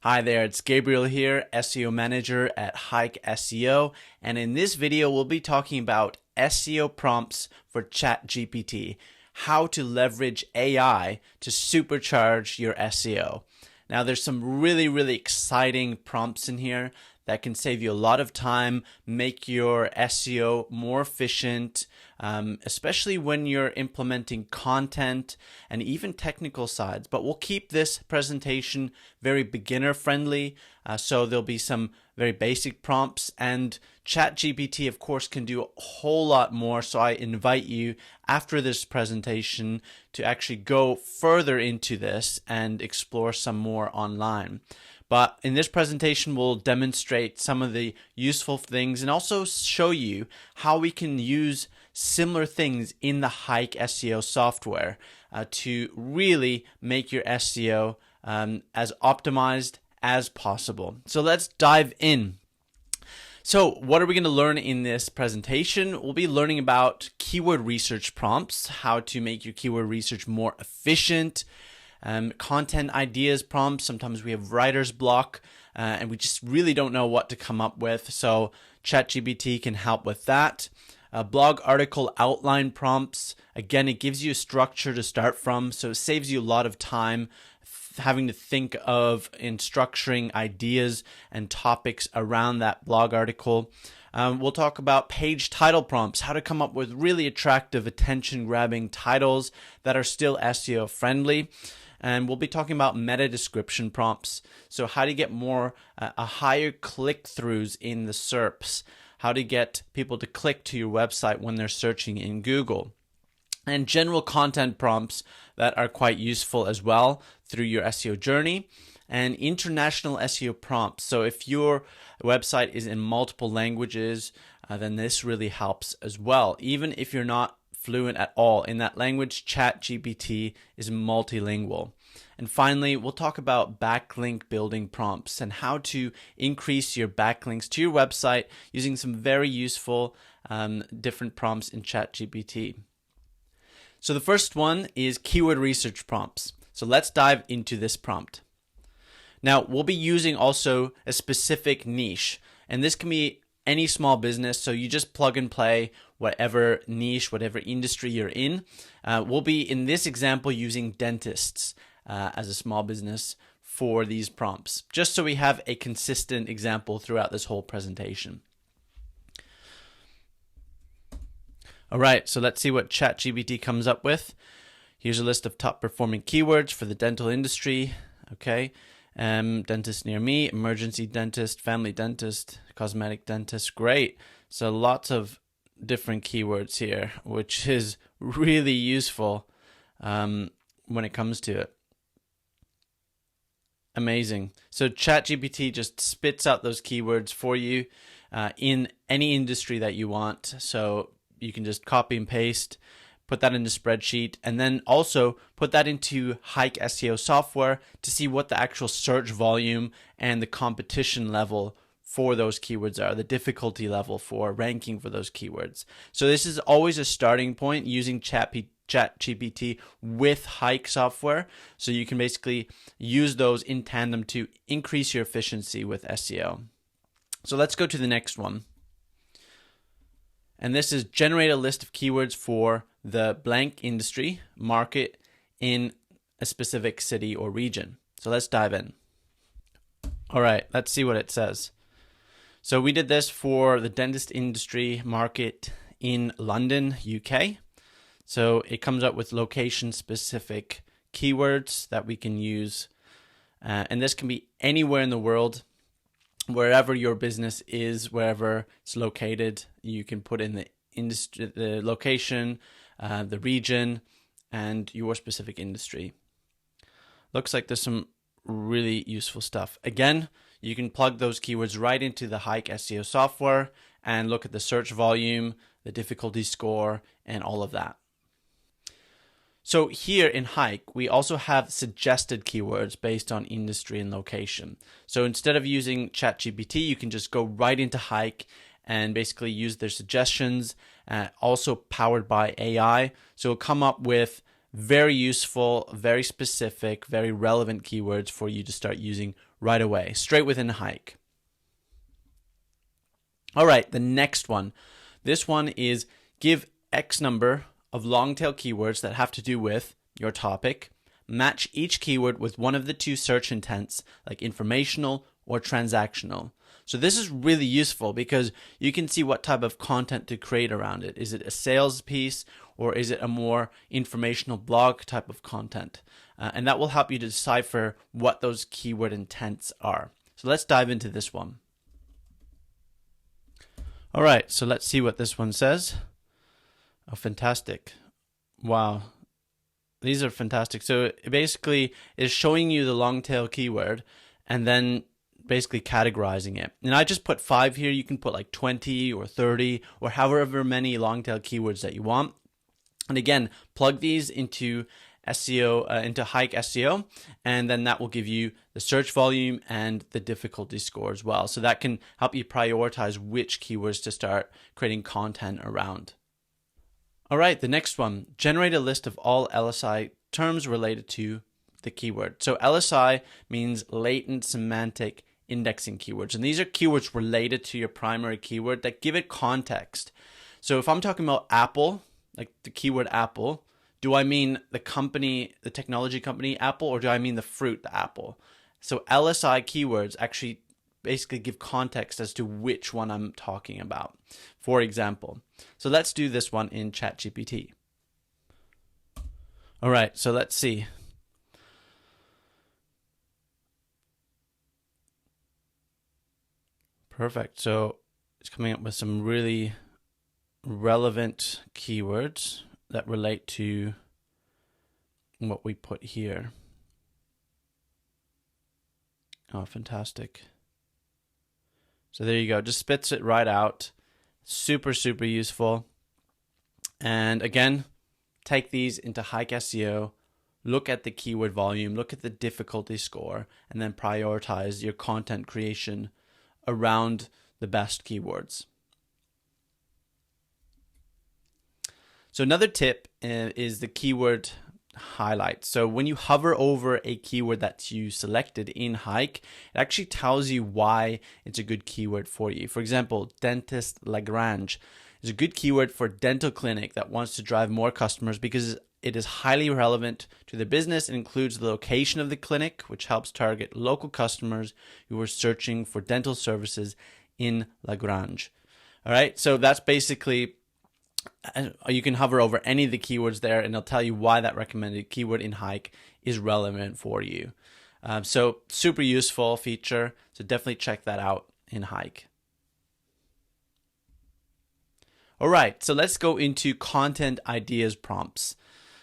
Hi there, it's Gabriel here, SEO Manager at Hike SEO, and in this video we'll be talking about SEO prompts for ChatGPT, how to leverage AI to supercharge your SEO. Now there's some really exciting prompts in here that can save you a lot of time, make your SEO more efficient, especially when you're implementing content and even technical sides. But we'll keep this presentation very beginner friendly. So there'll be some very basic prompts, and ChatGPT of course can do a whole lot more. So I invite you after this presentation to actually go further into this and explore some more online. But in this presentation, we'll demonstrate some of the useful things and also show you how we can use similar things in the Hike SEO software to really make your SEO as optimized as possible. So let's dive in. So what are we going to learn in this presentation? We'll be learning about keyword research prompts, how to make your keyword research more efficient, content ideas prompts. Sometimes we have writer's block and we just really don't know what to come up with. So ChatGPT can help with that. Blog article outline prompts. Again, it gives you a structure to start from, so it saves you a lot of time having to think of in structuring ideas and topics around that blog article. We'll talk about page title prompts, how to come up with really attractive, attention-grabbing titles that are still SEO friendly. And we'll be talking about meta description prompts. So how to get a higher click-throughs in the SERPs, how to get people to click to your website when they're searching in Google. And general content prompts that are quite useful as well through your SEO journey. And international SEO prompts. So if your website is in multiple languages, then this really helps as well. Even if you're not fluent at all in that language, ChatGPT is multilingual. And finally, we'll talk about backlink building prompts and how to increase your backlinks to your website using some very useful different prompts in ChatGPT. So the first one is keyword research prompts. So let's dive into this prompt. Now, we'll be using also a specific niche, and this can be any small business, so you just plug and play whatever niche, whatever industry you're in. We'll be, in this example, using dentists as a small business for these prompts, just so we have a consistent example throughout this whole presentation. All right, so let's see what ChatGPT comes up with. Here's a list of top performing keywords for the dental industry. Okay. Dentist near me, emergency dentist, family dentist, cosmetic dentist. Great. So lots of different keywords here, which is really useful when it comes to it. Amazing. So ChatGPT just spits out those keywords for you in any industry that you want. So you can just copy and paste, put that in the spreadsheet, and then also put that into Hike SEO software to see what the actual search volume and the competition level for those keywords are, the difficulty level for ranking for those keywords. So this is always a starting point using ChatGPT with Hike software. So you can basically use those in tandem to increase your efficiency with SEO. So let's go to the next one. And this is generate a list of keywords for the blank industry market in a specific city or region. So let's dive in. All right, let's see what it says. So we did this for the dentist industry market in London, UK. So it comes up with location specific keywords that we can use. And this can be anywhere in the world. Wherever your business is, wherever it's located, you can put in the industry, the location, the region, and your specific industry. Looks like there's some really useful stuff. Again, you can plug those keywords right into the Hike SEO software and look at the search volume, the difficulty score, and all of that. So here in Hike, we also have suggested keywords based on industry and location. So instead of using ChatGPT, you can just go right into Hike and basically use their suggestions, also powered by AI. So it'll come up with Very useful, very specific, very relevant keywords for you to start using right away, straight within Hike. All right, the next one. This one is give X number of long tail keywords that have to do with your topic. Match each keyword with one of the two search intents, like informational or transactional. So this is really useful because you can see what type of content to create around it. Is it a sales piece or is it a more informational blog type of content? And that will help you to decipher what those keyword intents are. So let's dive into this one. All right, so let's see what this one says. Oh, fantastic. Wow. These are fantastic. So it basically is showing you the long tail keyword and then basically categorizing it. And I just put 5 here. You can put like 20 or 30 or however many long tail keywords that you want. And again, plug these into SEO, into Hike SEO, and then that will give you the search volume and the difficulty score as well. So that can help you prioritize which keywords to start creating content around. All right, the next one, generate a list of all LSI terms related to the keyword. So LSI means latent semantic indexing keywords. And these are keywords related to your primary keyword that give it context. So if I'm talking about Apple, like the keyword Apple, do I mean the company, the technology company Apple, or do I mean the fruit, the apple? So LSI keywords actually basically give context as to which one I'm talking about, for example. So let's do this one in ChatGPT. All right, so let's see. Perfect. So it's coming up with some really relevant keywords that relate to what we put here. Oh, fantastic. So there you go. Just spits it right out. Super, super useful. And again, take these into Hike SEO, look at the keyword volume, look at the difficulty score, and then prioritize your content creation around the best keywords. So another tip is the keyword highlight. So when you hover over a keyword that you selected in Hike, it actually tells you why it's a good keyword for you. For example, dentist Lagrange is a good keyword for dental clinic that wants to drive more customers because it is highly relevant to the business. It includes the location of the clinic, which helps target local customers who are searching for dental services in Lagrange. All right, so that's basically, you can hover over any of the keywords there and it'll tell you why that recommended keyword in Hike is relevant for you. So super useful feature. So definitely check that out in Hike. All right, so let's go into content ideas prompts.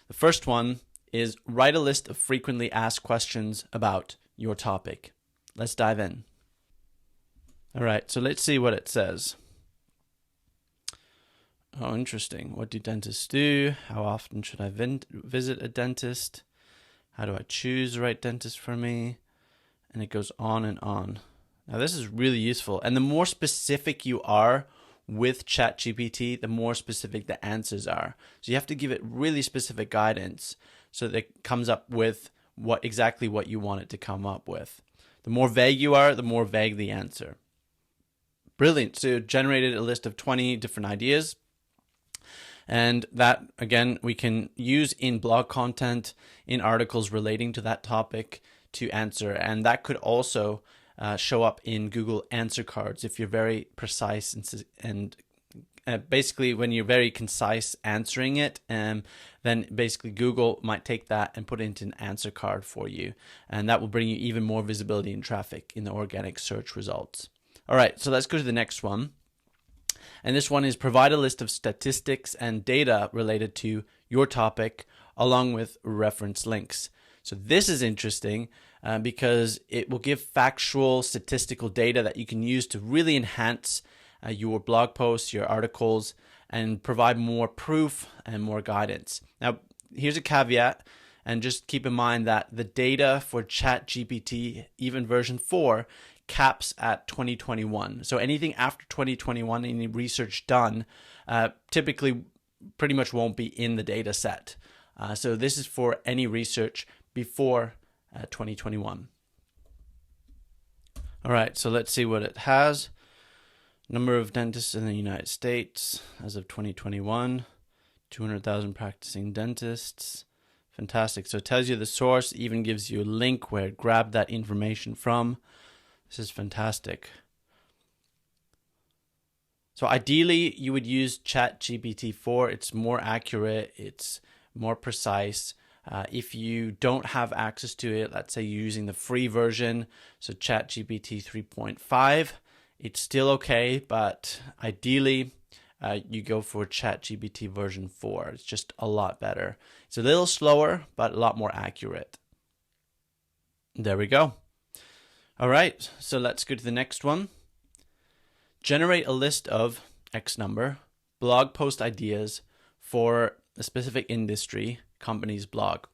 The first one is write a list of frequently asked questions about your topic. Let's dive in. All right, so let's see what it says. Oh, interesting. What do dentists do? How often should I visit a dentist? How do I choose the right dentist for me? And it goes on and on. Now, this is really useful. And the more specific you are with ChatGPT, the more specific the answers are. So you have to give it really specific guidance so that it comes up with exactly what you want it to come up with. The more vague you are, the more vague the answer. Brilliant. So it generated a list of 20 different ideas. And that, again, we can use in blog content, in articles relating to that topic to answer. And that could also show up in Google answer cards if you're very precise and basically when you're very concise answering it, then basically Google might take that and put it into an answer card for you. And that will bring you even more visibility and traffic in the organic search results. All right, so let's go to the next one. And this one is provide a list of statistics and data related to your topic along with reference links. So this is interesting because it will give factual statistical data that you can use to really enhance your blog posts, your articles, and provide more proof and more guidance. Now, here's a caveat, and just keep in mind that the data for ChatGPT, even version 4, caps at 2021. So anything after 2021, any research done, typically pretty much won't be in the data set. So this is for any research before 2021. All right, so let's see what it has. Number of dentists in the United States as of 2021, 200,000 practicing dentists. Fantastic. So it tells you the source, even gives you a link where it grabbed that information from. This is fantastic. So ideally, you would use ChatGPT 4. It's more accurate. It's more precise. If you don't have access to it, let's say you're using the free version, so ChatGPT 3.5, it's still okay, but ideally, you go for ChatGPT version 4. It's just a lot better. It's a little slower, but a lot more accurate. There we go. All right, so let's go to the next one. Generate a list of X number blog post ideas for a specific industry, company's blog.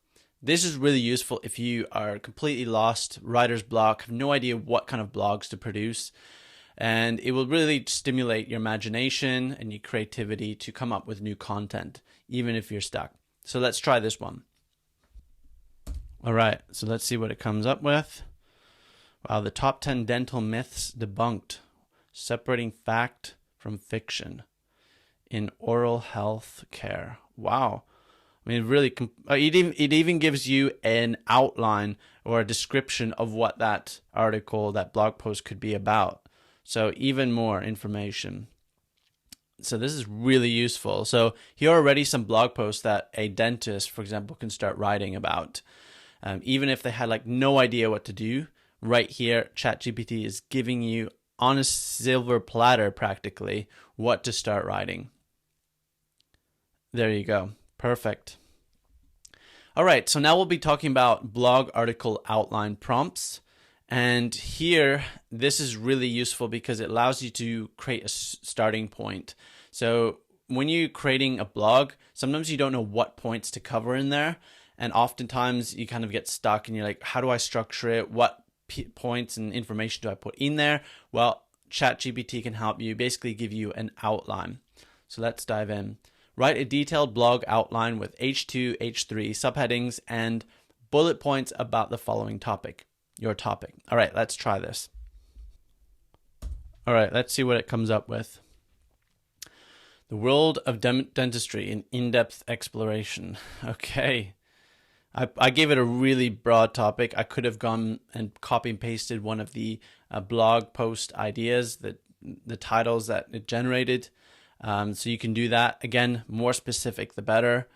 This is really useful if you are completely lost, writer's block, have no idea what kind of blogs to produce. And it will really stimulate your imagination and your creativity to come up with new content, even if you're stuck. So let's try this one. All right, so let's see what it comes up with. Wow, the top 10 dental myths debunked, separating fact from fiction in oral health care. Wow. I mean, really, it even gives you an outline or a description of what that article, that blog post could be about. So even more information. So this is really useful. So here are already some blog posts that a dentist, for example, can start writing about. Even if they had like no idea what to do, right here, ChatGPT is giving you on a silver platter practically what to start writing. There you go. Perfect. All right, so now we'll be talking about blog article outline prompts. And here, this is really useful because it allows you to create a starting point. So when you're creating a blog, sometimes you don't know what points to cover in there. And oftentimes you kind of get stuck and you're like, how do I structure it? What points and information do I put in there? Well, ChatGPT can help you basically give you an outline. So let's dive in. Write a detailed blog outline with H2, H3 subheadings and bullet points about the following topic. Your topic. All right, let's try this. All right, let's see what it comes up with. The world of dentistry, an in-depth exploration. Okay. I gave it a really broad topic. I could have gone and copy and pasted one of the blog post ideas, the titles that it generated. So you can do that. Again, more specific, the better.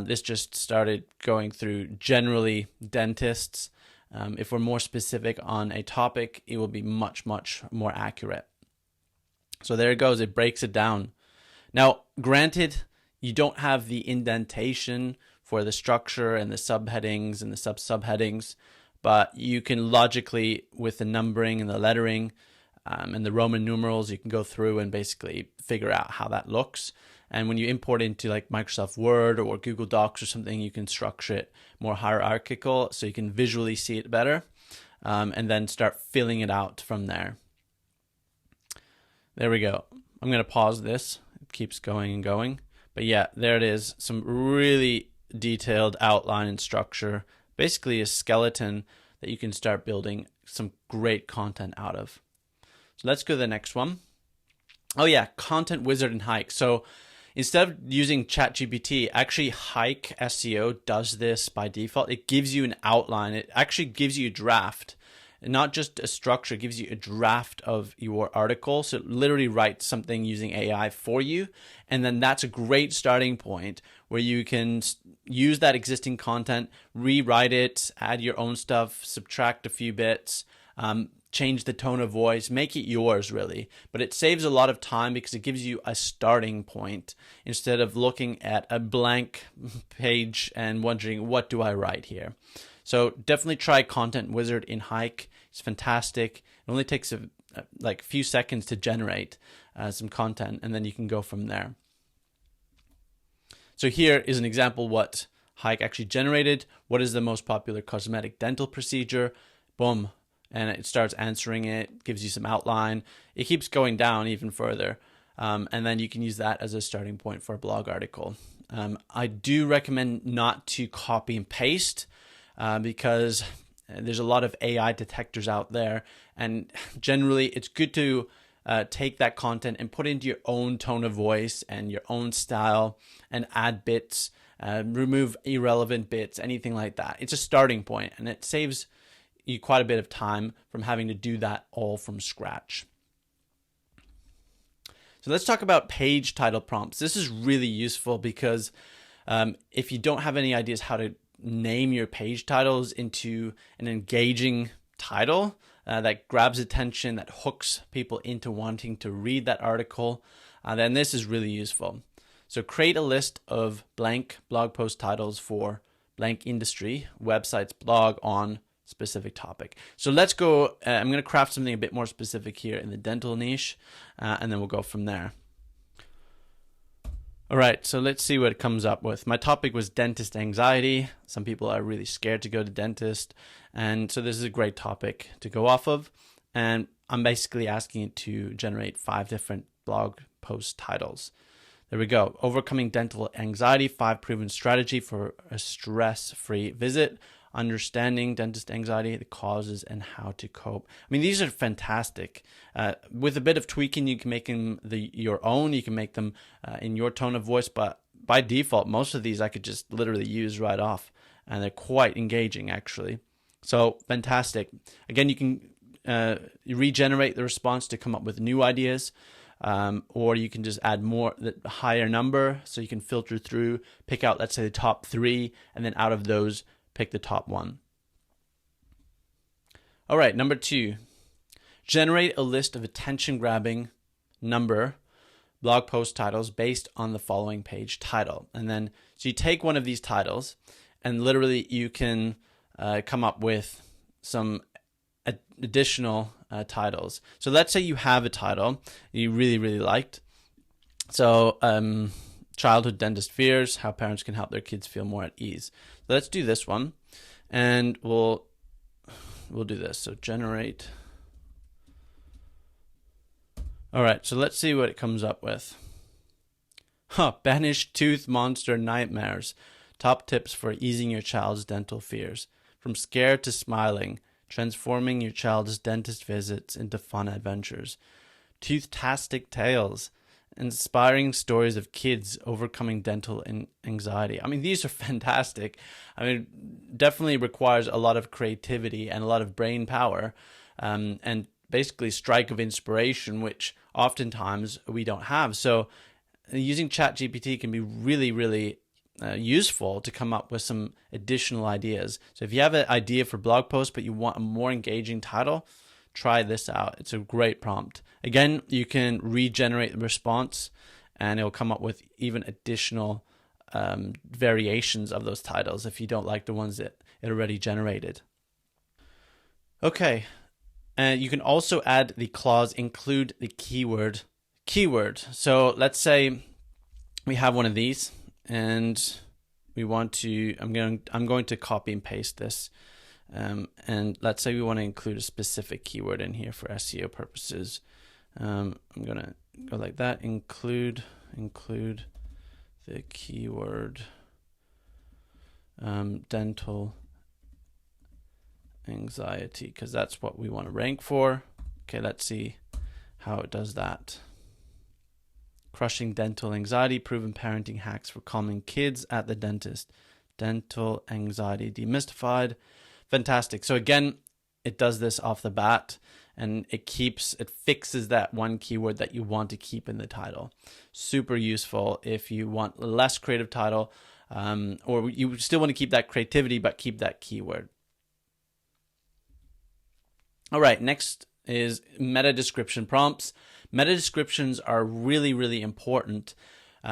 This just started going through generally dentists. If we're more specific on a topic, it will be much, much more accurate. So there it goes. It breaks it down. Now, granted, you don't have the indentation for the structure and the subheadings and the subheadings, but you can logically, with the numbering and the lettering and the Roman numerals, you can go through and basically figure out how that looks. And when you import into like Microsoft Word or Google Docs or something, you can structure it more hierarchical so you can visually see it better, and then start filling it out from there. There we go. I'm going to pause this. It keeps going and going. But yeah, there it is. Some really detailed outline and structure. Basically a skeleton that you can start building some great content out of. So let's go to the next one. Oh yeah, Content Wizard and Hike. So instead of using ChatGPT, actually Hike SEO does this by default. It gives you an outline. It actually gives you a draft. And not just a structure, it gives you a draft of your article. So it literally writes something using AI for you. And then that's a great starting point where you can use that existing content, rewrite it, add your own stuff, subtract a few bits, change the tone of voice, make it yours really. But it saves a lot of time because it gives you a starting point instead of looking at a blank page and wondering, what do I write here? So definitely try Content Wizard in Hike. It's fantastic. It only takes a few seconds to generate some content, and then you can go from there. So here is an example what Hike actually generated. What is the most popular cosmetic dental procedure? Boom. And it starts answering it, gives you some outline. It keeps going down even further. And then you can use that as a starting point for a blog article. I do recommend not to copy and paste because there's a lot of AI detectors out there, and generally it's good to take that content and put it into your own tone of voice and your own style and add bits, remove irrelevant bits, anything like that. It's a starting point, and it saves you quite a bit of time from having to do that all from scratch. So let's talk about page title prompts. This is really useful because if you don't have any ideas how to name your page titles into an engaging title that grabs attention, that hooks people into wanting to read that article, then this is really useful. So create a list of blank blog post titles for blank industry, websites, blog on specific topic. So let's go, I'm going to craft something a bit more specific here in the dental niche, and then we'll go from there. All right, so let's see what it comes up with. My topic was dentist anxiety. Some people are really scared to go to dentist, and so this is a great topic to go off of. And I'm basically asking it to generate 5 different blog post titles. There we go. Overcoming dental anxiety, 5 proven strategy for a stress-free visit. Understanding dentist anxiety, the causes, and how to cope. I mean, these are fantastic. With a bit of tweaking, you can make them your own. You can make them in your tone of voice, but by default, most of these I could just literally use right off, and they're quite engaging, actually. So, fantastic. Again, you can regenerate the response to come up with new ideas, or you can just add the higher number, so you can filter through, pick out, let's say, the top 3, and then out of those, pick the top 1. All right, number 2, generate a list of attention-grabbing number blog post titles based on the following page title. And then, so you take one of these titles, and literally you can come up with some additional titles. So let's say you have a title you really, really liked. So, childhood dentist fears, how parents can help their kids feel more at ease. So let's do this one, and we'll do this. So generate. All right, so let's see what it comes up with. Banish tooth monster nightmares. Top tips for easing your child's dental fears. From scared to smiling, transforming your child's dentist visits into fun adventures. Tooth-tastic tales. Inspiring stories of kids overcoming dental anxiety. I mean, these are fantastic. I mean, definitely requires a lot of creativity and a lot of brain power, and basically strike of inspiration, which oftentimes we don't have. So using ChatGPT can be really, really useful to come up with some additional ideas. So if you have an idea for blog post, but you want a more engaging title, try this out. It's a great prompt. Again, you can regenerate the response, and it'll come up with even additional variations of those titles if you don't like the ones that it already generated. Okay, and you can also add the clause include the keyword. So let's say we have one of these, and we want to. I'm going to copy and paste this. And let's say we want to include a specific keyword in here for SEO purposes. I'm going to go like that. Include the keyword dental anxiety, because that's what we want to rank for. Okay, let's see how it does that. Crushing dental anxiety, proven parenting hacks for calming kids at the dentist. Dental anxiety demystified. Fantastic. So again, it does this off the bat, and it fixes that one keyword that you want to keep in the title. Super useful if you want a less creative title, or you still want to keep that creativity, but keep that keyword. All right, next is meta description prompts. Meta descriptions are really, really important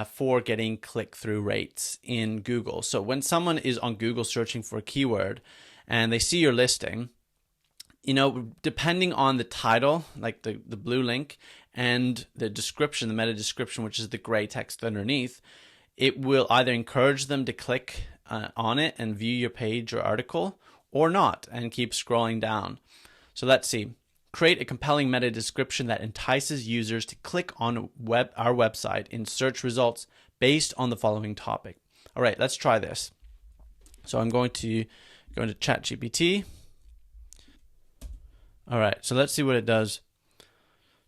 for getting click-through rates in Google. So when someone is on Google searching for a keyword, and they see your listing, depending on the title, like the blue link, and the description, the meta description, which is the gray text underneath, it will either encourage them to click on it and view your page or article, or not, and keep scrolling down. So let's see. Create a compelling meta description that entices users to click on our website in search results based on the following topic. All right, let's try this. So I'm going to go into ChatGPT. All right, so let's see what it does.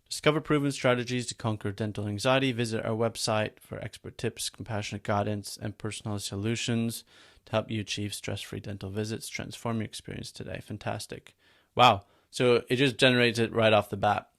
Discover proven strategies to conquer dental anxiety. Visit our website for expert tips, compassionate guidance, and personalized solutions to help you achieve stress-free dental visits. Transform your experience today. Fantastic. Wow. So it just generates it right off the bat.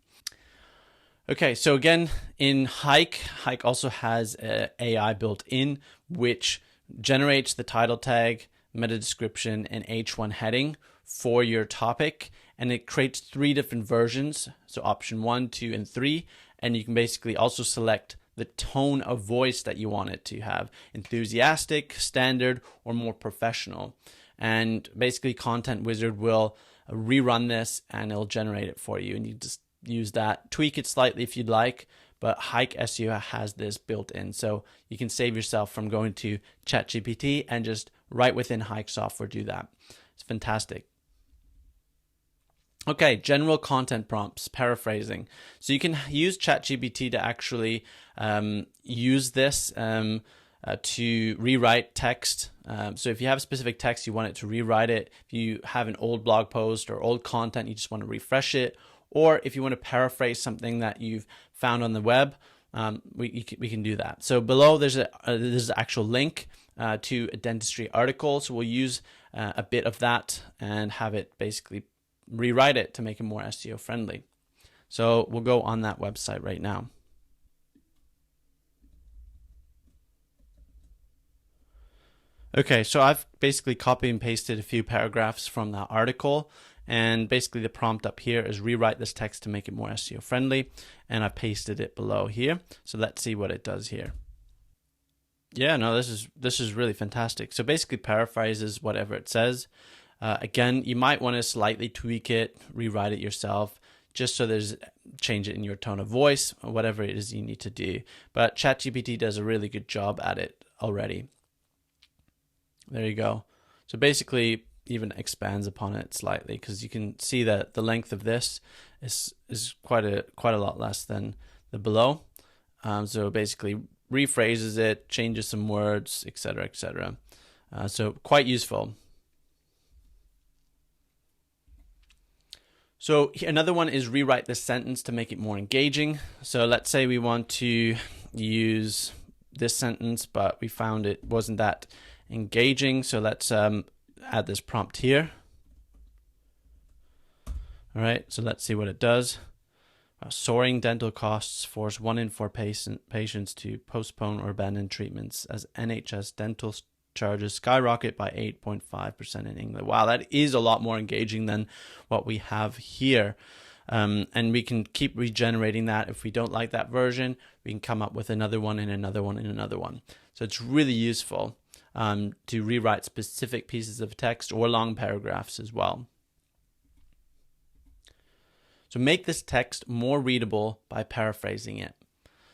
Okay, so again, in Hike also has AI built in, which generates the title tag, meta description, and H1 heading for your topic. And it creates 3 different versions. So option 1, 2, and 3. And you can basically also select the tone of voice that you want it to have: enthusiastic, standard, or more professional. And basically Content Wizard will rerun this and it'll generate it for you. And you just use that, tweak it slightly if you'd like, but Hike SEO has this built in. So you can save yourself from going to ChatGPT and just right within Hike software do that. It's fantastic. Okay, general content prompts, paraphrasing. So you can use ChatGPT to actually use this to rewrite text. So if you have specific text, you want it to rewrite it. If you have an old blog post or old content, you just want to refresh it. Or if you want to paraphrase something that you've found on the web, we can do that. So below there's an actual link to a dentistry article. So we'll use a bit of that and have it basically rewrite it to make it more SEO friendly. So we'll go on that website right now. Okay, so I've basically copied and pasted a few paragraphs from that article, and basically the prompt up here is rewrite this text to make it more SEO friendly, and I've pasted it below here. So let's see what it does here. Yeah, no, this is really fantastic. So basically paraphrases whatever it says. Again, you might want to slightly tweak it, rewrite it yourself, just so there's change it in your tone of voice, or whatever it is you need to do. But ChatGPT does a really good job at it already. There you go. So basically even expands upon it slightly, because you can see that the length of this is quite a lot less than the below. So basically rephrases it, changes some words, etc., etc. So quite useful. So another one is rewrite this sentence to make it more engaging. So let's say we want to use this sentence, but we found it wasn't that engaging. So let's add this prompt here. All right, so let's see what it does. Soaring dental costs force 1 in 4 patients to postpone or abandon treatments as NHS dental charges skyrocket by 8.5% in England. Wow, that is a lot more engaging than what we have here. And we can keep regenerating that. If we don't like that version, we can come up with another one and another one and another one. So it's really useful to rewrite specific pieces of text or long paragraphs as well. So make this text more readable by paraphrasing it.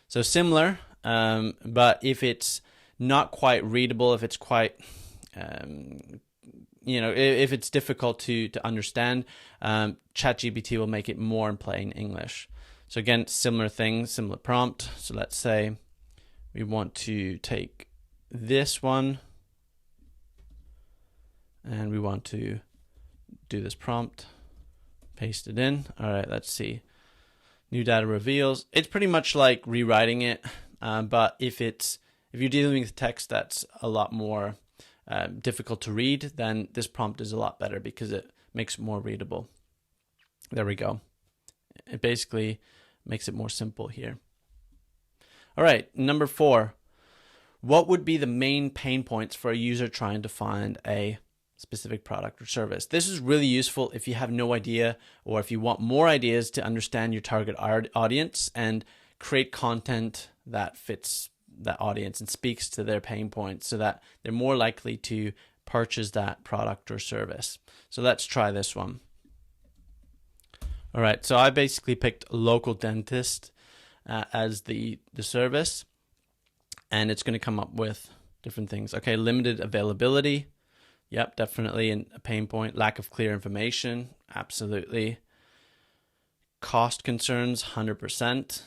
So similar, but if it's not quite readable, if it's quite, if it's difficult to understand, ChatGPT will make it more in plain English. So again, similar thing, similar prompt. So let's say we want to take this one and we want to do this prompt, paste it in. All right, let's see. New data reveals. It's pretty much like rewriting it, but if you're dealing with text that's a lot more difficult to read, then this prompt is a lot better because it makes it more readable. There we go. It basically makes it more simple here. All right, number 4. What would be the main pain points for a user trying to find a specific product or service? This is really useful if you have no idea, or if you want more ideas to understand your target audience and create content that fits that audience and speaks to their pain points so that they're more likely to purchase that product or service. So let's try this one. All right, so I basically picked local dentist as the service, and it's going to come up with different things. Okay, limited availability. Yep, definitely a pain point. Lack of clear information. Absolutely. Cost concerns, 100%.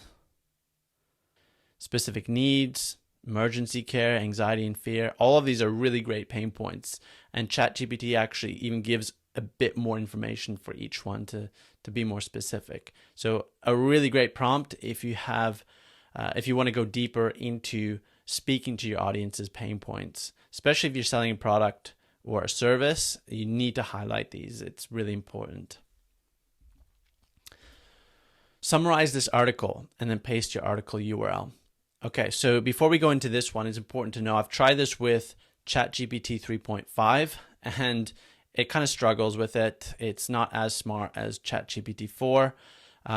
Specific needs, emergency care, anxiety and fear. All of these are really great pain points. And ChatGPT actually even gives a bit more information for each one to be more specific. So a really great prompt if you have, if you want to go deeper into speaking to your audience's pain points, especially if you're selling a product or a service, you need to highlight these. It's really important. Summarize this article and then paste your article URL. Okay, so before we go into this one, it's important to know I've tried this with ChatGPT 3.5 and it kind of struggles with it. It's not as smart as ChatGPT 4.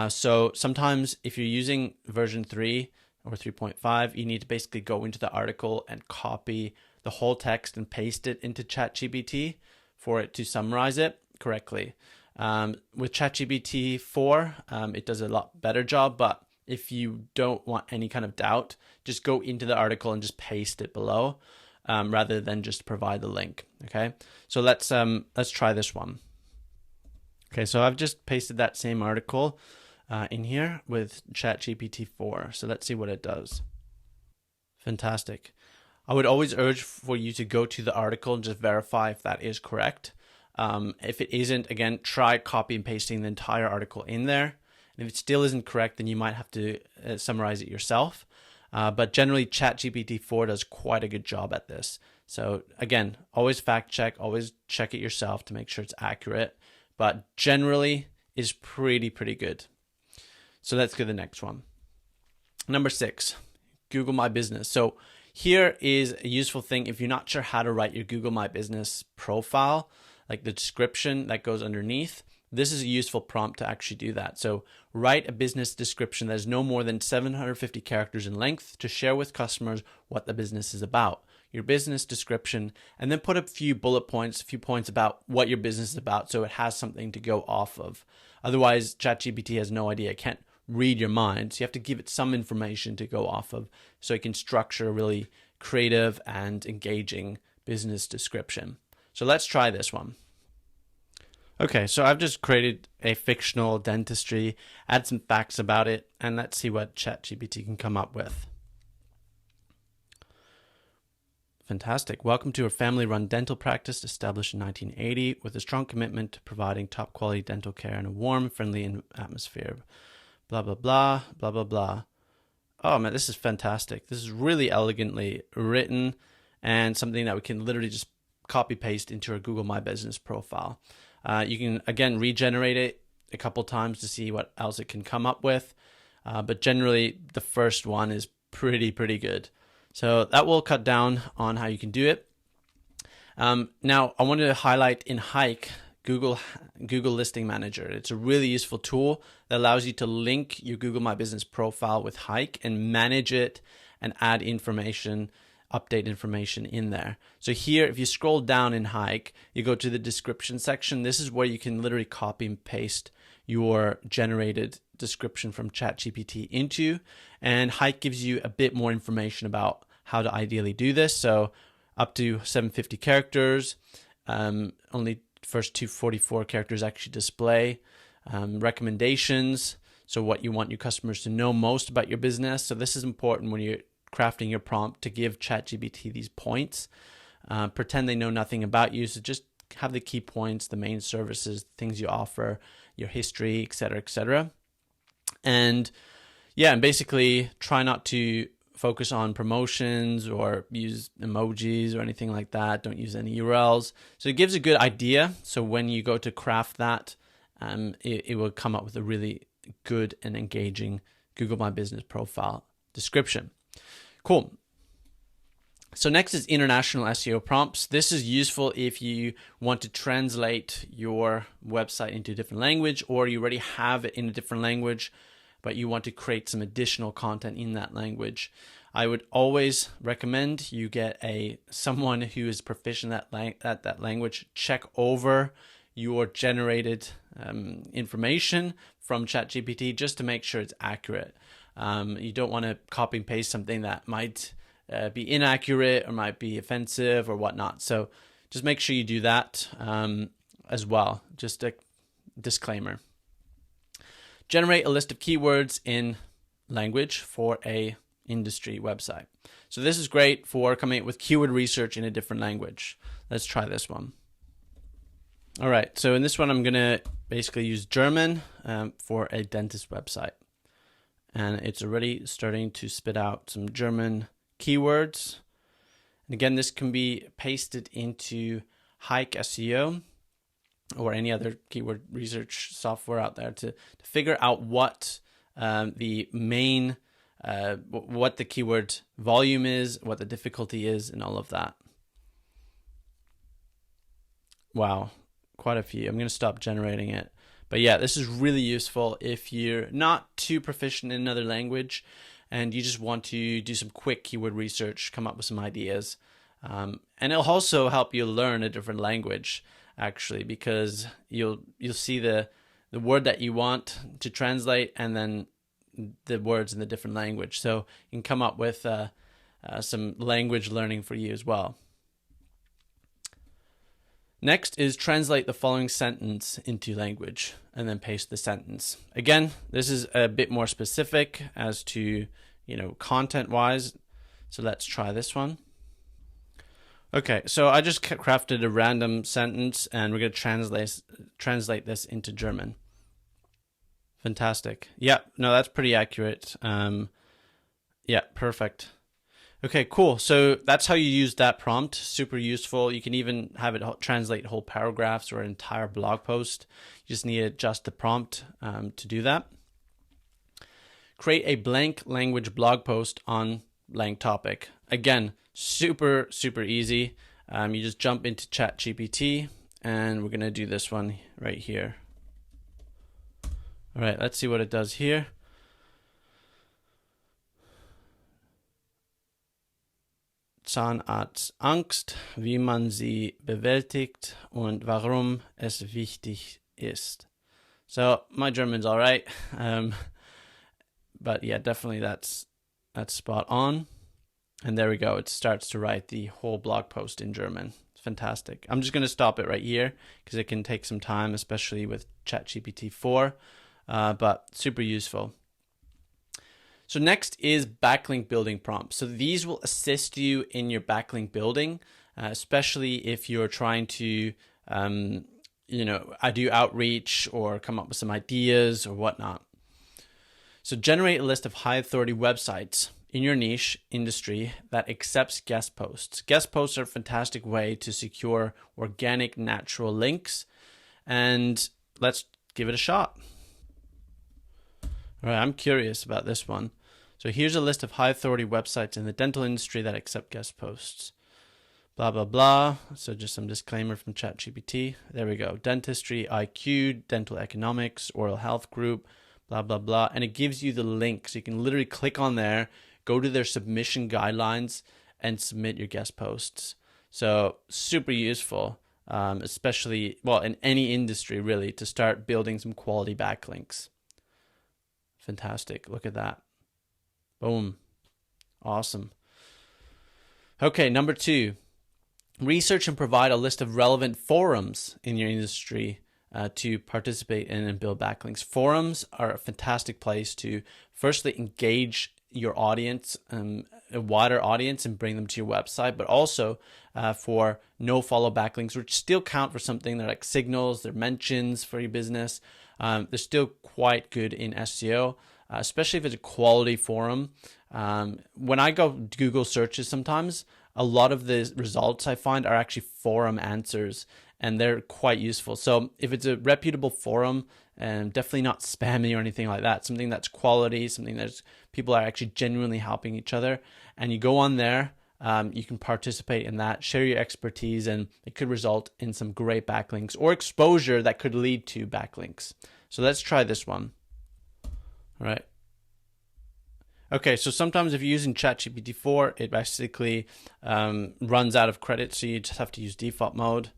So sometimes if you're using version 3 or 3.5, you need to basically go into the article and copy the whole text and paste it into ChatGPT for it to summarize it correctly. With ChatGPT 4, it does a lot better job, but if you don't want any kind of doubt, just go into the article and just paste it below, rather than just provide the link. Okay, so let's try this one. Okay, so I've just pasted that same article in here with ChatGPT 4. So let's see what it does. Fantastic. I would always urge for you to go to the article and just verify if that is correct. If it isn't, again, try copy and pasting the entire article in there. And if it still isn't correct, then you might have to summarize it yourself. But generally, ChatGPT 4 does quite a good job at this. So again, always fact check, always check it yourself to make sure it's accurate. But generally, is pretty good. So let's go to the next one. Number 6, Google My Business. So here is a useful thing if you're not sure how to write your Google My Business profile, like the description that goes underneath. This is a useful prompt to actually do that. So write a business description that is no more than 750 characters in length to share with customers what the business is about. Your business description, and then put a few bullet points, a few points about what your business is about so it has something to go off of. Otherwise, ChatGPT has no idea. It can't read your mind. So you have to give it some information to go off of so it can structure a really creative and engaging business description. So let's try this one. Okay, so I've just created a fictional dentistry, add some facts about it, and let's see what ChatGPT can come up with. Fantastic. Welcome to a family-run dental practice established in 1980 with a strong commitment to providing top quality dental care in a warm, friendly atmosphere. Blah, blah, blah, blah, blah, blah. Oh man, this is fantastic. This is really elegantly written and something that we can literally just copy paste into our Google My Business profile. You can, again, regenerate it a couple times to see what else it can come up with. But generally, the first one is pretty good. So that will cut down on how you can do it. Now, I wanted to highlight in Hike, Google Listing Manager. It's a really useful tool that allows you to link your Google My Business profile with Hike and manage it and add information, update information in there. So here, if you scroll down in Hike, you go to the description section. This is where you can literally copy and paste your generated description from ChatGPT into, and Hike gives you a bit more information about how to ideally do this. So up to 750 characters, only first 244 characters actually display, recommendations, so what you want your customers to know most about your business. So this is important when you're crafting your prompt to give ChatGPT these points. Pretend they know nothing about you, so just have the key points, the main services, things you offer, your history, etc. And yeah, and basically try not to focus on promotions or use emojis or anything like that. Don't use any URLs. So it gives a good idea. So when you go to craft that, it will come up with a really good and engaging Google My Business profile description. Cool. So next is international SEO prompts. This is useful if you want to translate your website into a different language, or you already have it in a different language, but you want to create some additional content in that language. I would always recommend you get someone who is proficient at that language, check over your generated information from ChatGPT just to make sure it's accurate. You don't want to copy and paste something that might be inaccurate or might be offensive or whatnot. So just make sure you do that as well. Just a disclaimer. Generate a list of keywords in language for a industry website. So this is great for coming up with keyword research in a different language. Let's try this one. All right, so in this one, I'm gonna basically use German for a dentist website. And it's already starting to spit out some German keywords. And again, this can be pasted into Hike SEO or any other keyword research software out there to figure out what the main, what the keyword volume is, what the difficulty is, and all of that. Wow, quite a few. I'm going to stop generating it. But yeah, this is really useful if you're not too proficient in another language and you just want to do some quick keyword research, come up with some ideas. And it'll also help you learn a different language, actually, because you'll see the word that you want to translate and then the words in the different language. So you can come up with some language learning for you as well. Next is translate the following sentence into language and then paste the sentence. Again, this is a bit more specific as to, content-wise. So let's try this one. Okay, so I just crafted a random sentence and we're going to translate this into German. Fantastic. Yeah, no, that's pretty accurate. Yeah, perfect. Okay, cool. So that's how you use that prompt. Super useful. You can even have it translate whole paragraphs or an entire blog post. You just need to adjust the prompt to do that. Create a blank language blog post on blank topic. Again, super, super easy. You just jump into ChatGPT and we're going to do this one right here. All right, let's see what it does here. Zahnarztangst, wie man sie bewältigt und warum es wichtig ist. So my German's all right, but yeah, definitely that's spot on. And there we go. It starts to write the whole blog post in German. It's fantastic. I'm just going to stop it right here because it can take some time, especially with ChatGPT 4, but super useful. So next is backlink building prompts. So these will assist you in your backlink building, especially if you're trying to, do outreach or come up with some ideas or whatnot. So generate a list of high authority websites in your niche industry that accepts guest posts. Guest posts are a fantastic way to secure organic, natural links, and let's give it a shot. All right, I'm curious about this one. So here's a list of high authority websites in the dental industry that accept guest posts. Blah, blah, blah. So just some disclaimer from ChatGPT. There we go. Dentistry, IQ, Dental Economics, Oral Health Group, blah, blah, blah. And it gives you the link. So you can literally click on there, go to their submission guidelines, and submit your guest posts. So super useful, especially, in any industry, really, to start building some quality backlinks. Fantastic. Look at that. Boom. Awesome. Okay, number 2. Research and provide a list of relevant forums in your industry to participate in and build backlinks. Forums are a fantastic place to firstly engage your audience, a wider audience, and bring them to your website, but also for no-follow backlinks, which still count for something. They're like signals, they're mentions for your business. They're still quite good in SEO. Especially if it's a quality forum. When I go Google searches sometimes, a lot of the results I find are actually forum answers, and they're quite useful. So if it's a reputable forum, and definitely not spammy or anything like that, something that's quality, something that's people are actually genuinely helping each other, and you go on there, you can participate in that, share your expertise, and it could result in some great backlinks or exposure that could lead to backlinks. So let's try this one. All right. Okay, so sometimes if you're using ChatGPT 4, it basically runs out of credit, so you just have to use default mode.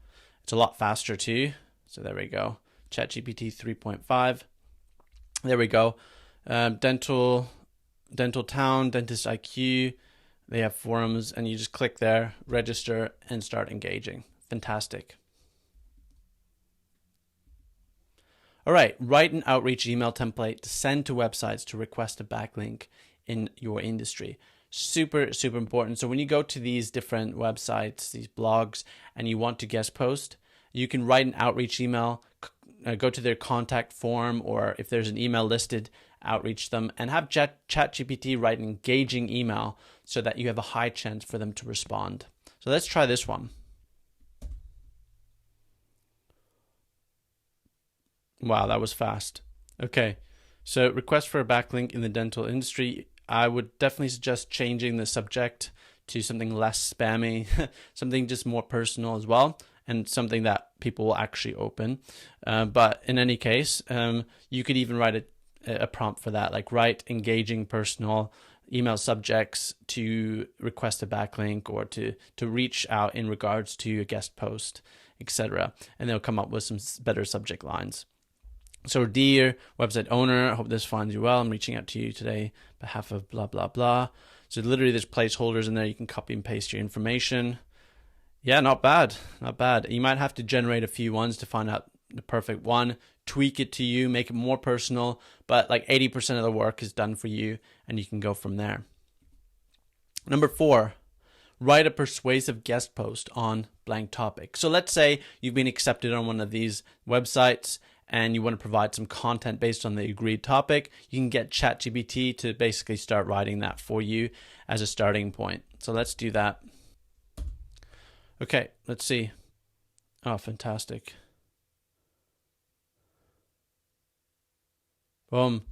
It's a lot faster too. So there we go. ChatGPT 3.5. There we go. Dental Town, Dentist IQ. They have forums, and you just click there, register, and start engaging. Fantastic. All right, write an outreach email template to send to websites to request a backlink in your industry. Super, super important. So when you go to these different websites, these blogs, and you want to guest post, you can write an outreach email, go to their contact form, or if there's an email listed, outreach them, and have ChatGPT write an engaging email so that you have a high chance for them to respond. So let's try this one. Wow, that was fast. Okay, so request for a backlink in the dental industry. I would definitely suggest changing the subject to something less spammy, something just more personal as well, and something that people will actually open. But in any case, you could even write a prompt for that, like write engaging personal email subjects to request a backlink or to reach out in regards to a guest post, etc. And they'll come up with some better subject lines. So, dear website owner, I hope this finds you well. I'm reaching out to you today on behalf of blah, blah, blah. So literally there's placeholders in there. You can copy and paste your information. Yeah, not bad. Not bad. You might have to generate a few ones to find out the perfect one, tweak it to you, make it more personal, but like 80% of the work is done for you and you can go from there. Number 4, write a persuasive guest post on blank topic. So let's say you've been accepted on one of these websites and you want to provide some content based on the agreed topic. You can get ChatGPT to basically start writing that for you as a starting point. So let's do that. Okay, let's see. Oh, fantastic. Boom.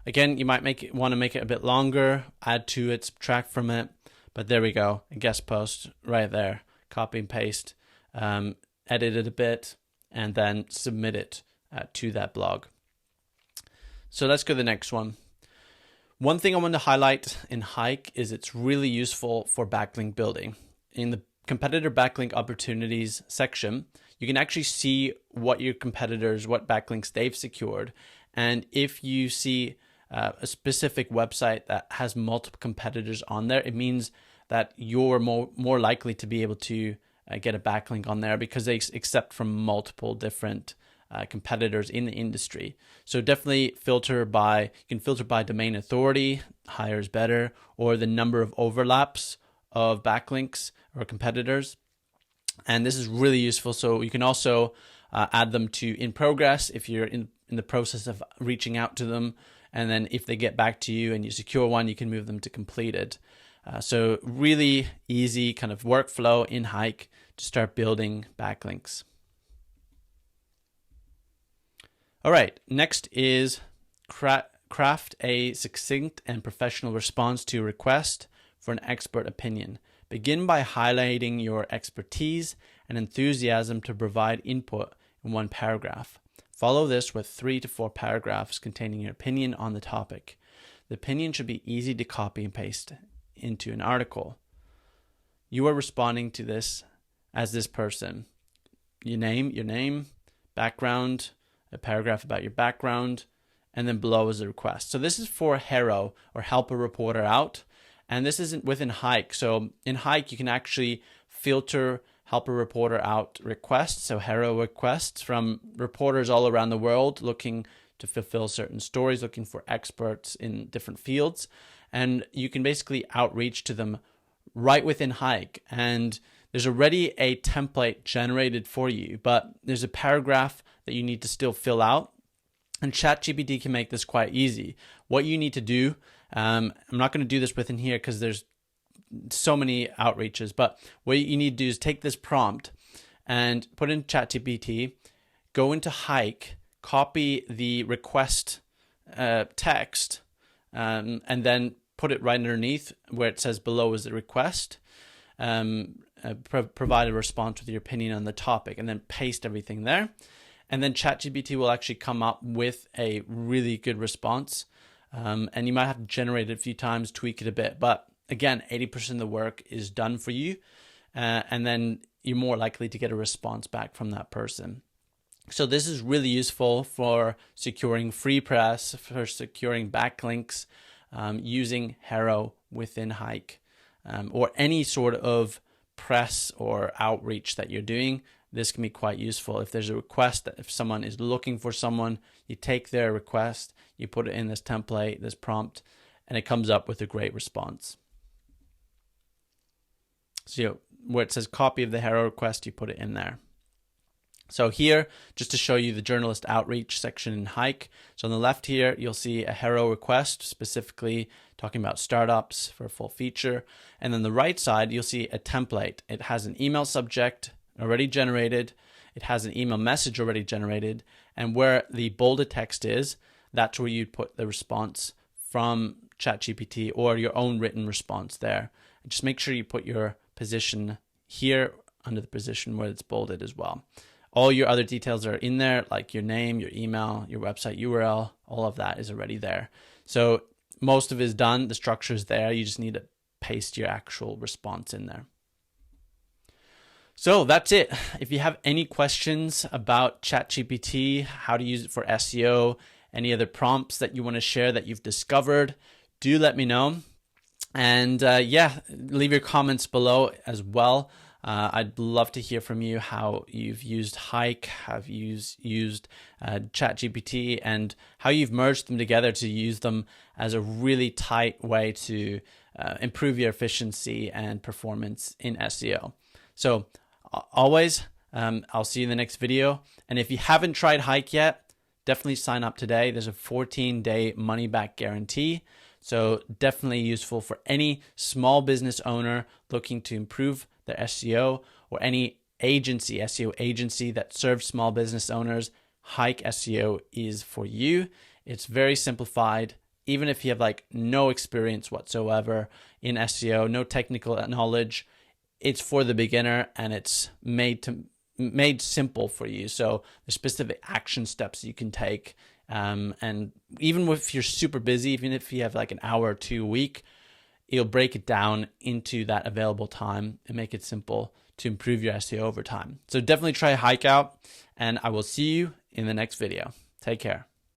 Again, you might want to make it a bit longer, add to it, subtract from it. But there we go, a guest post right there. Copy and paste, edit it a bit, and then submit it to that blog. So let's go to the next one. One thing I want to highlight in Hike is it's really useful for backlink building. In the competitor backlink opportunities section, you can actually see what your competitors, what backlinks they've secured. And if you see a specific website that has multiple competitors on there, it means that you're more likely to be able to get a backlink on there because they accept from multiple different competitors in the industry. So definitely you can filter by domain authority, higher is better, or the number of overlaps of backlinks or competitors. And this is really useful. So you can also add them to in progress if you're in the process of reaching out to them. And then if they get back to you and you secure one, you can move them to completed. So really easy kind of workflow in Hike to start building backlinks. All right, next is craft a succinct and professional response to a request for an expert opinion. Begin by highlighting your expertise and enthusiasm to provide input in one paragraph. Follow this with 3 to 4 paragraphs containing your opinion on the topic. The opinion should be easy to copy and paste into an article. You are responding to this as this person. Your name, background, a paragraph about your background, and then below is a request. So this is for HERO, or help a reporter out, and this isn't within Hike. So in Hike, you can actually filter help a reporter out requests, so HERO requests from reporters all around the world looking to fulfill certain stories, looking for experts in different fields, and you can basically outreach to them right within Hike. And there's already a template generated for you, but there's a paragraph that you need to still fill out. And ChatGPT can make this quite easy. What you need to do, I'm not going to do this within here because there's so many outreaches, but what you need to do is take this prompt and put in ChatGPT, go into Hike, copy the request text, and then put it right underneath where it says below is the request. Provide a response with your opinion on the topic, and then paste everything there. And then ChatGPT will actually come up with a really good response. And you might have to generate it a few times, tweak it a bit. But again, 80% of the work is done for you. And then you're more likely to get a response back from that person. So this is really useful for securing free press, for securing backlinks, using HERO within Hike, or any sort of press or outreach that you're doing. This can be quite useful. If there's a request, that if someone is looking for someone, you take their request, you put it in this template, this prompt, and it comes up with a great response. So where it says copy of the HERO request, you put it in there. So here, just to show you the journalist outreach section in Hike. So on the left here, you'll see a HERO request, specifically talking about startups for a full feature. And then the right side, you'll see a template. It has an email subject already generated. It has an email message already generated. And where the bolded text is, that's where you'd put the response from ChatGPT or your own written response there. And just make sure you put your position here under the position where it's bolded as well. All your other details are in there, like your name, your email, your website URL, all of that is already there. So most of it is done. The structure is there. You just need to paste your actual response in there. So that's it. If you have any questions about ChatGPT, how to use it for SEO, any other prompts that you want to share that you've discovered, do let me know. And yeah, leave your comments below as well. I'd love to hear from you how you've used Hike, have used ChatGPT, and how you've merged them together to use them as a really tight way to improve your efficiency and performance in SEO. So always, I'll see you in the next video. And if you haven't tried Hike yet, definitely sign up today. There's a 14-day money-back guarantee. So definitely useful for any small business owner looking to improve their SEO, or any agency, SEO agency that serves small business owners. Hike SEO is for you. It's very simplified. Even if you have like no experience whatsoever in SEO, no technical knowledge, it's for the beginner, and it's made simple for you. So there's specific action steps you can take. And even if you're super busy, even if you have like an hour or two a week, it'll break it down into that available time and make it simple to improve your SEO over time. So definitely try Hike out, and I will see you in the next video. Take care.